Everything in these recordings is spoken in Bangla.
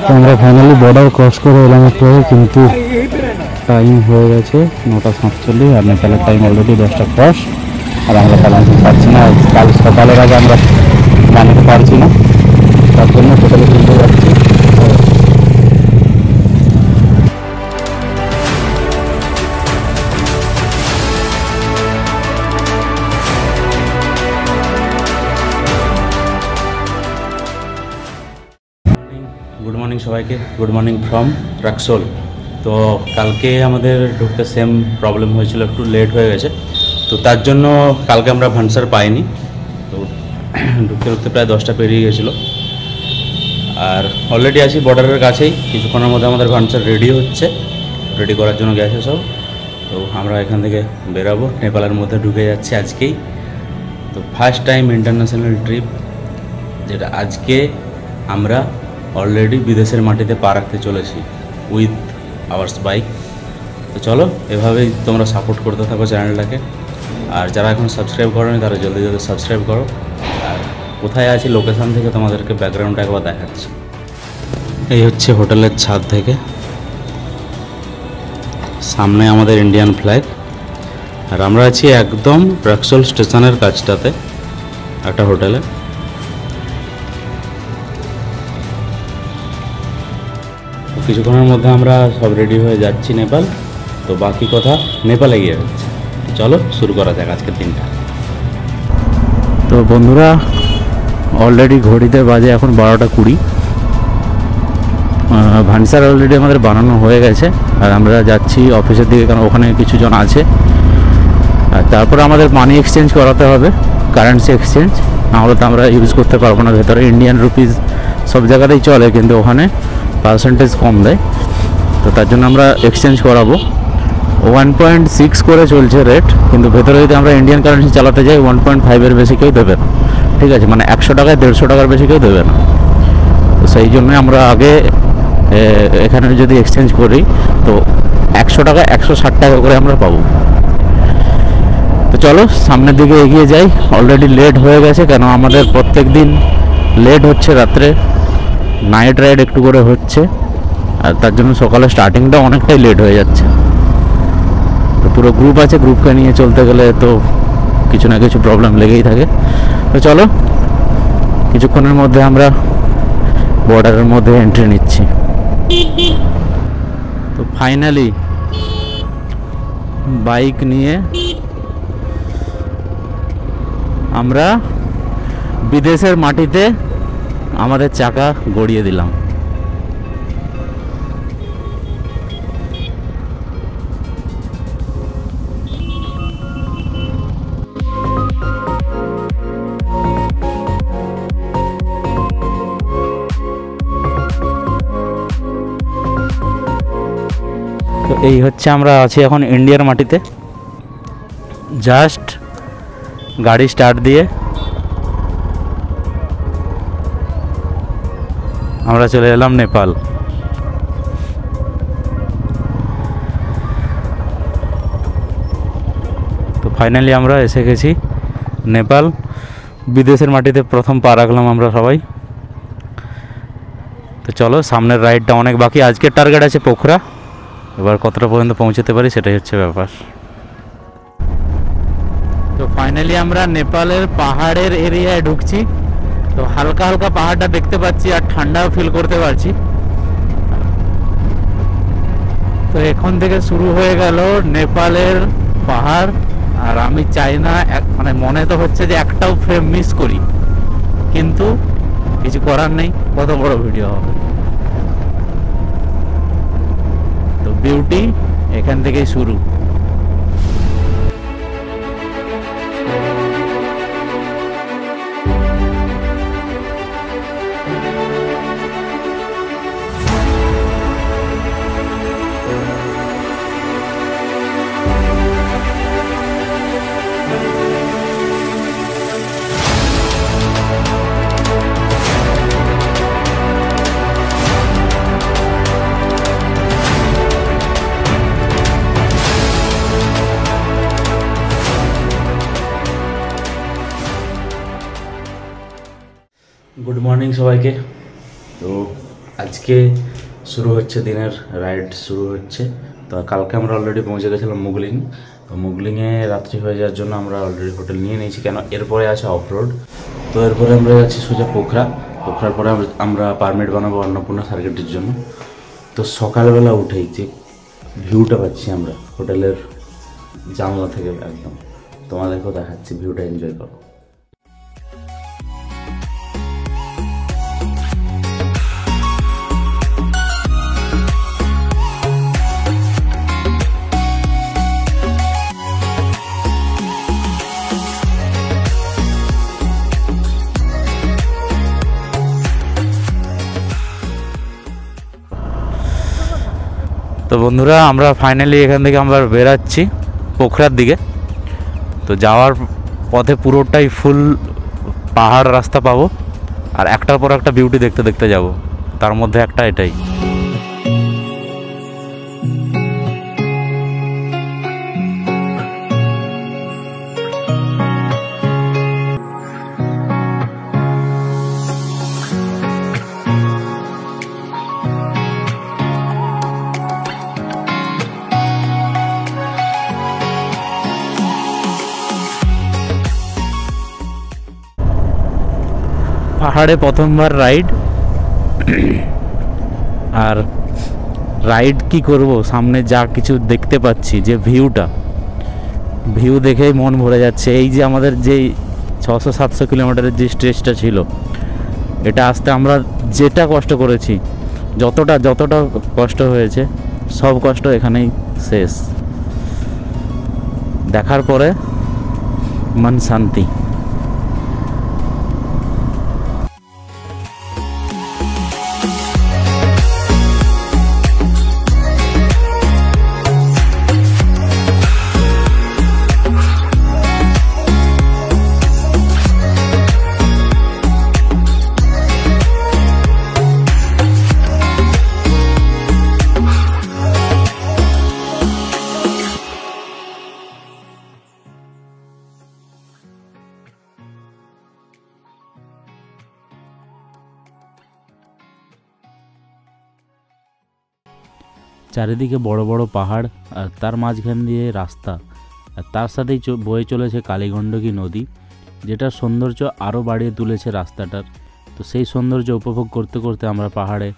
তো আমরা ফাইনালি বর্ডার ক্রস করে এলাম একটু, কিন্তু টাইম হয়ে গেছে 9:47 আর নেপালের টাইম অলরেডি 10টা ক্রস। আর আমরা চালাতে পারছি না, কাল সকালের আগে আমরা বানাতে পারছি না, তার জন্য হোটেলে তুলতে যাচ্ছি। গুড মর্নিং সবাইকে, গুড মর্নিং ফ্রম রাক্সোল। তো কালকে আমাদের ঢুকতে সেম প্রবলেম হয়েছিল, একটু লেট হয়ে গেছে, তো তার জন্য কালকে আমরা ভানসার পাইনি। তো ঢুকতে ঢুকতে প্রায় 10টা পেরিয়ে গেছিলো। আর অলরেডি আছি বর্ডারের কাছেই, কিছুক্ষণের মধ্যে আমাদের ভানসার রেডি হচ্ছে, রেডি করার জন্য গেছে সব। তো আমরা এখান থেকে বেরাবো, নেপালের মধ্যে ঢুকে যাচ্ছি আজকেই। তো ফার্স্ট টাইম ইন্টারন্যাশনাল ট্রিপ, যেটা আজকে আমরা অলরেডি বিদেশের মাটিতে পা রাখতে চলেছি উইথ আওয়ার্স বাইক। তো চলো এভাবেই তোমরা সাপোর্ট করতে থাকো চ্যানেলটাকে। আর যারা এখন সাবস্ক্রাইব করোনি তারা জলদি জলদি সাবস্ক্রাইব করো। আর কোথায় আছি লোকেশান থেকে তোমাদেরকে ব্যাকগ্রাউন্ডটা একবার দেখাচ্ছি। এই হচ্ছে হোটেলের ছাদ থেকে, সামনে আমাদের ইন্ডিয়ান ফ্ল্যাগ। আর আমরা আছি একদম রাক্সোল স্টেশনের কাছটাতে একটা হোটেলে। কিছুক্ষণের মধ্যে আমরা সব রেডি হয়ে যাচ্ছি নেপাল। তো বাকি কথা নেপালে গিয়ে হচ্ছে। চলো শুরু করা যাক আজকের দিনটা। তো বন্ধুরা, অলরেডি ঘড়িতে বাজে এখন 12:20। ভানসার অলরেডি আমাদের বানানো হয়ে গেছে, আর আমরা যাচ্ছি অফিসের দিকে, কারণ ওখানে কিছু জন আছে। আর তারপর আমাদের মানি এক্সচেঞ্জ করাতে হবে, কারেন্সি এক্সচেঞ্জ, নাহলে তো আমরা ইউজ করতে পারবো না। ভেতরে ইন্ডিয়ান রুপিস সব জায়গাতেই চলে, কিন্তু ওখানে পার্সেন্টেজ কম দেয়। তো তার জন্য আমরা এক্সচেঞ্জ করাবো। 1.6 করে চলছে রেট, কিন্তু ভেতরে যদি আমরা ইন্ডিয়ান কারেন্সি চালাতে যাই 1.5-এর বেশি কেউ দেবে না। ঠিক আছে, মানে 100 টাকায় 150 টাকার বেশি কেউ দেবে না। তো সেই জন্যই আমরা আগে এখানে যদি এক্সচেঞ্জ করি তো 100 টাকা 160 টাকা করে আমরা পাবো। তো চলো সামনের দিকে এগিয়ে যাই। অলরেডি লেট হয়ে গেছে, কেন আমাদের প্রত্যেক দিন লেট হচ্ছে, রাত্রে নাইট রাইড একটু করে হচ্ছে, আর তার জন্য সকালে স্টার্টিংটা অনেকটাই লেট হয়ে যাচ্ছে। তো পুরো গ্রুপ আছে, গ্রুপকে নিয়ে চলতে গেলে তো কিছু না কিছু প্রবলেম লেগেই থাকে। তো চলো কিছুক্ষণের মধ্যে আমরা বর্ডারের মধ্যে এন্ট্রি নিচ্ছি। তো ফাইনালি বাইক নিয়ে আমরা বিদেশের মাটিতে আমাদের চাকা গড়িয়ে দিলাম। তো এই হচ্ছে, আমরা আছি এখন ইন্ডিয়ার মাটিতে। জাস্ট গাড়ি স্টার্ট দিয়ে আমরা চলে এলাম নেপাল। তো ফাইনালি আমরা এসে গেছি নেপাল, বিদেশের মাটিতে প্রথম পা রাখলাম আমরা সবাই। তো চলো সামনের রাইডটা অনেক বাকি, আজকের টার্গেট আছে পোখরা, এবার কতটা পর্যন্ত পৌঁছতে পারি সেটাই হচ্ছে ব্যাপার। তো ফাইনালি আমরা নেপালের পাহাড়ের এরিয়ায় ঢুকছি। তো হালকা হালকা পাহাড়টা দেখতে পাচ্ছি আর ঠান্ডাও ফিল করতে পারছি। তো এখন থেকে শুরু হয়ে গেল নেপালের পাহাড়। আর আমি চাই না, মানে মনে তো হচ্ছে যে একটাও ফ্রেম মিস করি, কিন্তু কিছু করার নেই, কত বড় ভিডিও হবে। তো বিউটি এখান থেকেই শুরু। গুড মর্নিং সবাইকে। তো আজকে শুরু হচ্ছে দিনের রাইড শুরু হচ্ছে। তো কালকে আমরা অলরেডি পৌঁছে গেছিলাম মুগলিং। তো মুগলিংয়ে রাত্রি হয়ে যাওয়ার জন্য আমরা অলরেডি হোটেল নিয়ে নিয়েছি, কেন এরপরে আছে অফরোড। তো এরপরে আমরা যাচ্ছি সোজা পোখরা। পোখরার পরে আমরা পারমিট বানাবো অন্নপূর্ণা সার্কিটের জন্য। তো সকালবেলা উঠেই যে ভিউটা পাচ্ছি আমরা হোটেলের জানলা থেকে, একদম তোমাদেরকেও দেখাচ্ছি, ভিউটা এনজয় করো। তো বন্ধুরা, আমরা ফাইনালি এখান থেকে আমরা বেরাচ্ছি পোখরার দিকে। তো যাওয়ার পথে পুরোটাই ফুল পাহাড় রাস্তা পাবো, আর একটার পর একটা বিউটি দেখতে দেখতে যাব। তার মধ্যে একটা এটাই। পাহাড়ে প্রথমবার রাইড, আর রাইড কি করব, সামনে যা কিছু দেখতে পাচ্ছি, যে ভিউ দেখেই মন ভরে যাচ্ছে। এই যে আমাদের যেই 600-700 কিলোমিটারের যে স্ট্রেচটা ছিল, এটা আসতে আমরা যেটা কষ্ট করেছি, যতটা কষ্ট হয়েছে, সব কষ্ট এখানেই শেষ। দেখার পরে মন শান্তি। চারিদিকে বড় বড় পাহাড়, আর তার মাঝখান দিয়ে রাস্তা, আর তার সাথেই বয়ে চলেছে কালীগণ্ডকী নদী, যেটার সৌন্দর্য আরও বাড়িয়ে তুলেছে রাস্তাটার। তো সেই সৌন্দর্য উপভোগ করতে করতে আমরা পাহাড়ে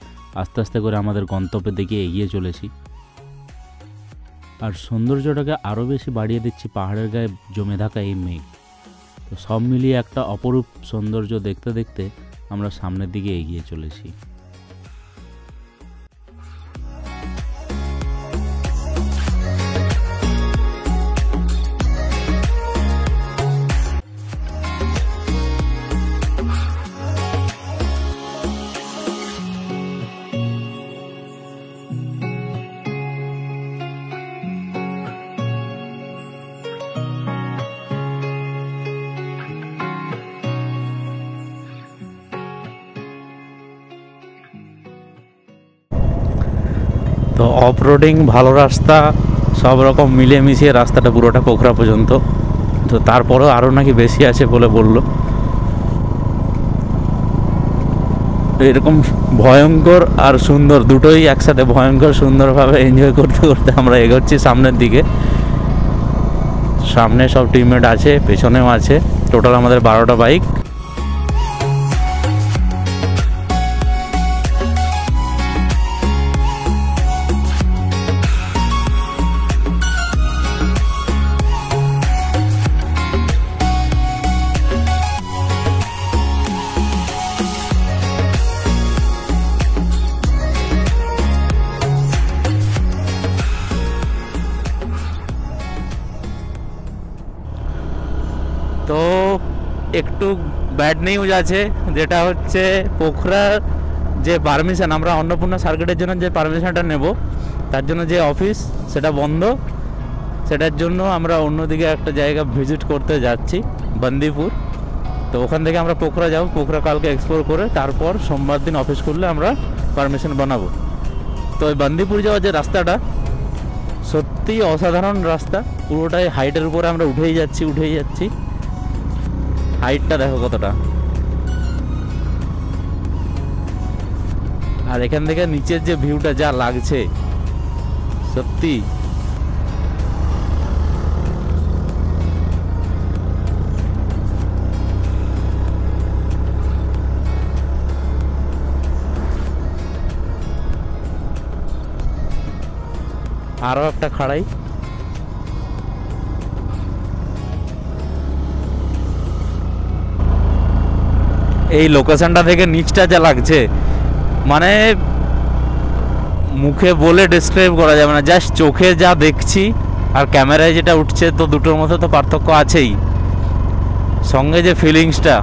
আস্তে আস্তে করে আমাদের গন্তব্যের দিকে এগিয়ে চলেছি। আর সৌন্দর্যটাকে আরও বেশি বাড়িয়ে দিচ্ছি পাহাড়ের গায়ে জমে থাকা এই মেঘ। তো সব মিলিয়ে একটা অপরূপ সৌন্দর্য দেখতে দেখতে আমরা সামনের দিকে এগিয়ে চলেছি। তো অফ রোডিং, ভালো রাস্তা, সব রকম মিলে মিশিয়ে রাস্তাটা পুরোটা পোখরা পর্যন্ত। তো তারপরেও আরও নাকি বেশি আছে বলে বললো। এরকম ভয়ঙ্কর আর সুন্দর দুটোই একসাথে ভয়ঙ্কর সুন্দরভাবে এনজয় করতে করতে আমরা এগোচ্ছি সামনের দিকে। সামনে সব টিমমেট আছে, পেছনেও আছে, টোটাল আমাদের 12টা বাইক। তো একটু ব্যাড নিউজ আছে, যেটা হচ্ছে পোখরার যে পারমিশন, আমরা অন্নপূর্ণা সার্কিটের জন্য যে পারমিশনটা নেব, তার জন্য যে অফিস, সেটা বন্ধ। সেটার জন্য আমরা অন্যদিকে একটা জায়গা ভিজিট করতে যাচ্ছি, বন্দিপুর। তো ওখান থেকে আমরা পোখরা যাব। পোখরা কালকে এক্সপ্লোর করে তারপর সোমবার দিন অফিস খুললে আমরা পারমিশন বানাবো। তো ওই বন্দিপুর যাওয়ার যে রাস্তাটা, সত্যি অসাধারণ রাস্তা। পুরোটাই হাইটের উপরে আমরা উঠেই যাচ্ছি। হাইটটা দেখো কতটা। আর এখান থেকে নিচের যে ভিউটা যা লাগছে সত্যি আরো একটা খাড়াই এই লোকেশনটা থেকে নিচটা যা লাগছে মানে মুখে বলে ডেসক্রাইব করা যাবে না, জাস্ট চোখে যা দেখছি আর ক্যামেরায় যেটা উঠছে তো দুটোর মধ্যে তো পার্থক্য আছেই, সঙ্গে যে ফিলিংসটা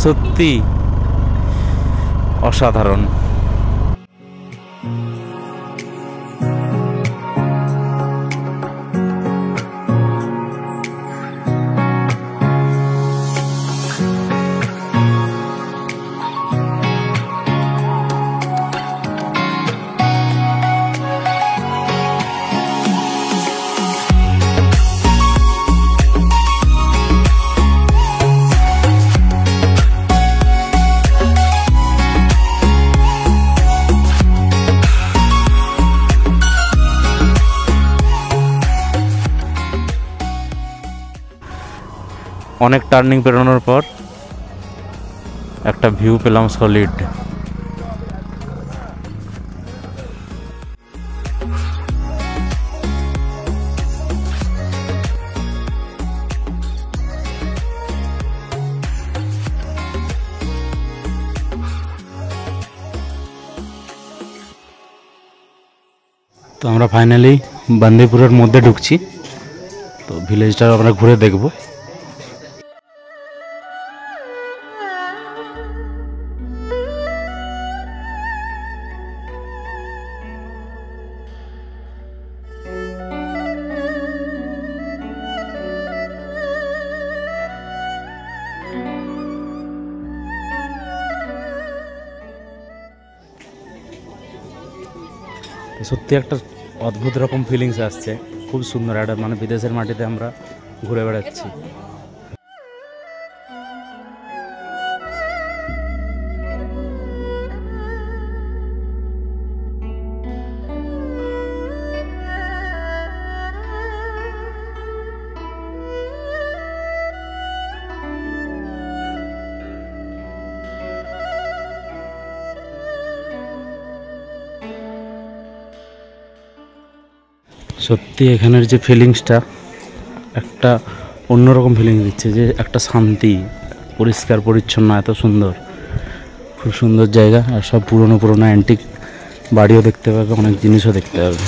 সত্যি অসাধারণ। অনেক টার্নিং পেরোনোর পর একটা ভিউ পেলাম সলিড। তো আমরা ফাইনালি বান্দিপুরের মধ্যে ঢুকছি, তো ভিলেজটা আমরা ঘুরে দেখব। সত্যি একটা অদ্ভুত রকম ফিলিংস আসছে, খুব সুন্দর একটা মানে বিদেশের মাটিতে আমরা ঘুরে বেড়াচ্ছি। সত্যি এখানের যে ফিলিংসটা একটা অন্যরকম ফিলিং দিচ্ছে, যে একটা শান্তি, পরিষ্কার পরিচ্ছন্ন, এত সুন্দর, খুব সুন্দর জায়গা। আর সব পুরনো পুরনো অ্যান্টিক বাড়িও দেখতে পাবে, অনেক জিনিসও দেখতে পাবে।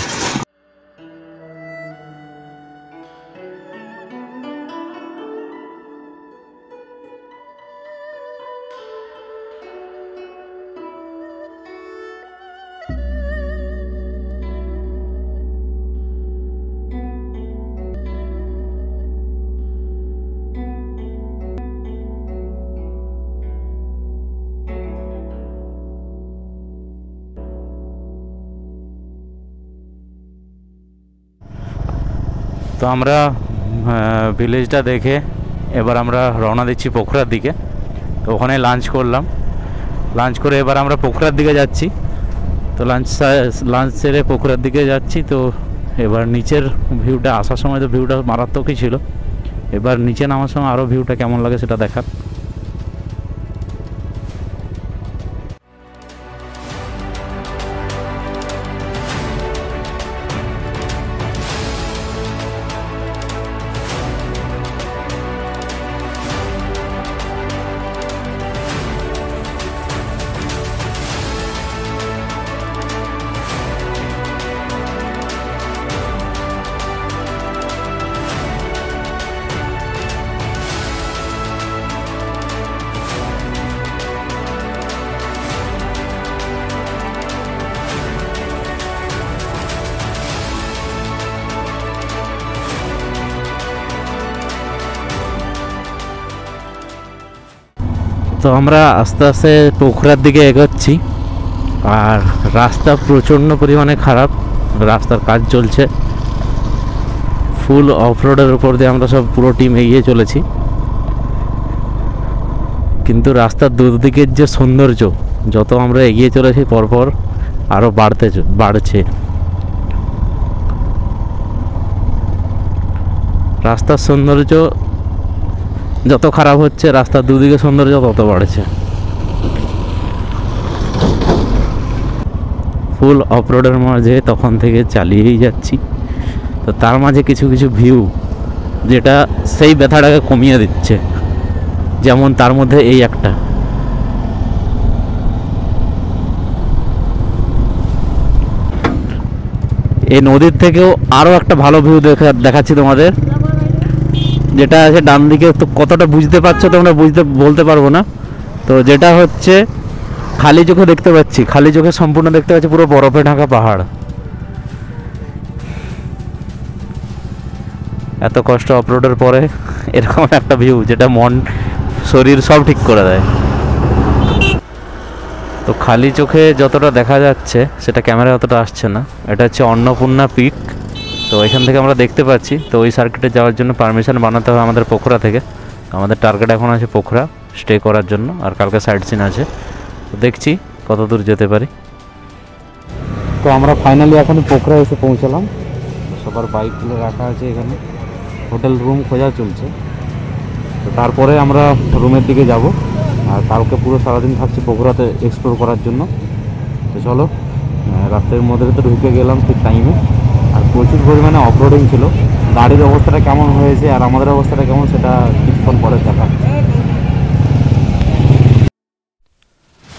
তো আমরা ভিলেজটা দেখে এবার আমরা রওনা দিচ্ছি পোখরার দিকে। তো ওখানে লাঞ্চ করলাম, লাঞ্চ করে এবার আমরা পোখরার দিকে যাচ্ছি। তো লাঞ্চ সেরে পোখরার দিকে যাচ্ছি। তো এবার নিচের ভিউটা, আসার সময় তো ভিউটা মারাত্মকই ছিল, এবার নিচে নামার সময় আরও ভিউটা কেমন লাগে সেটা দেখার। তো আমরা আস্তে আস্তে পোখরার দিকে এগোচ্ছি, আর রাস্তা প্রচণ্ড পরিমাণে খারাপ, রাস্তার কাজ চলছে, ফুল অফ রোডের উপর দিয়ে আমরা সব পুরো টিম এগিয়ে চলেছি। কিন্তু রাস্তার দুদিকের যে সৌন্দর্য, যত আমরা এগিয়ে চলেছি পরপর আরও বাড়ছে। রাস্তার সৌন্দর্য যত খারাপ হচ্ছে, রাস্তার দুদিকে সৌন্দর্য তত বাড়ছে। ফুল অফরোডের মাঝে তখন থেকে চালিয়েই যাচ্ছি। তো তার মাঝে কিছু কিছু ভিউ যেটা সেই ব্যথাটাকে কমিয়ে দিচ্ছে, যেমন তার মধ্যে এই একটা। এই নদীর থেকেও আরও একটা ভালো ভিউ দেখাচ্ছি তোমাদের, যেটা আছে ডান দিকে। তো কতটা বুঝতে পারছো তোমরা বলতে পারবো না। তো যেটা হচ্ছে খালি চোখে দেখতে পাচ্ছি, খালি চোখে সম্পূর্ণ দেখতে পাচ্ছি পুরো বরফে ঢাকা পাহাড়। এত কষ্ট অফরোডের পরে এরকম একটা ভিউ, যেটা মন শরীর সব ঠিক করে দেয়। তো খালি চোখে যতটা দেখা যাচ্ছে সেটা ক্যামেরায় অতটা আসছে না। এটা হচ্ছে অন্নপূর্ণা পিক। তো এখান থেকে আমরা দেখতে পাচ্ছি। তো ওই সার্কিটে যাওয়ার জন্য পারমিশন বানাতে হবে আমাদের পোখরা থেকে। আমাদের টার্গেট এখন আছে পোখরা স্টে করার জন্য, আর কালকে সাইট সিন আছে। তো দেখছি কত দূর যেতে পারি। তো আমরা ফাইনালি এখন পোখরা এসে পৌঁছালাম। সবার বাইকগুলো রাখা আছে এখানে, হোটেল রুম খোঁজা চলছে। তো তারপরে আমরা রুমের দিকে যাব, আর কালকে পুরো সারাদিন থাকছি পোখরাতে এক্সপ্লোর করার জন্য। তো চলো, রাত্রের মধ্যে তো ঢুকে গেলাম ঠিক টাইমে। আর প্রচুর পরিমাণে অফরোডিং ছিল। গাড়ির অবস্থাটা কেমন হয়েছে আর আমাদের অবস্থাটা কেমন সেটা কিছুক্ষণ পরে দেখা।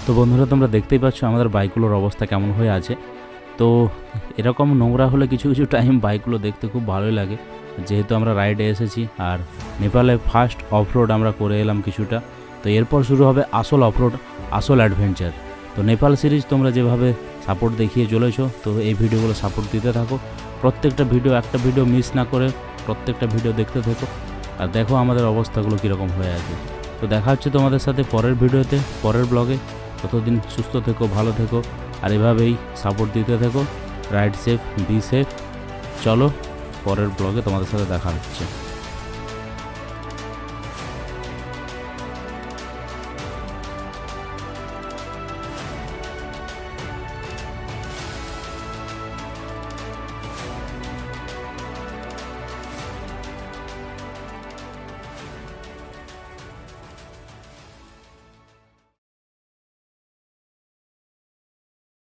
তো বন্ধুরা, তোমরা দেখতেই পাচ্ছ আমাদের বাইকগুলোর অবস্থা কেমন হয়ে আছে। তো এরকম নোংরা হলে কিছু কিছু টাইম বাইকগুলো দেখতে খুব ভালোই লাগে, যেহেতু আমরা রাইডে এসেছি। আর নেপালে ফার্স্ট অফরোড আমরা করে এলাম কিছুটা। তো এরপর শুরু হবে আসল অফরোড, আসল অ্যাডভেঞ্চার। তো নেপাল সিরিজ তোমরা যেভাবে সাপোর্ট দেখিয়ে চলেছো, তো এই ভিডিওগুলো সাপোর্ট দিতে থাকো। প্রত্যেকটা ভিডিও, একটা ভিডিও মিস না করে প্রত্যেকটা ভিডিও দেখতে থাকো, আর দেখো আমাদের অবস্থাগুলো কীরকম হয়ে আছে। তো দেখা হচ্ছে তোমাদের সাথে পরের ভিডিওতে, পরের ব্লগে। ততদিন সুস্থ থেকো, ভালো থেকো, আর এভাবেই সাপোর্ট দিতে থেকো। Ride safe, be safe. চলো, পরের ব্লগে তোমাদের সাথে দেখা হচ্ছে।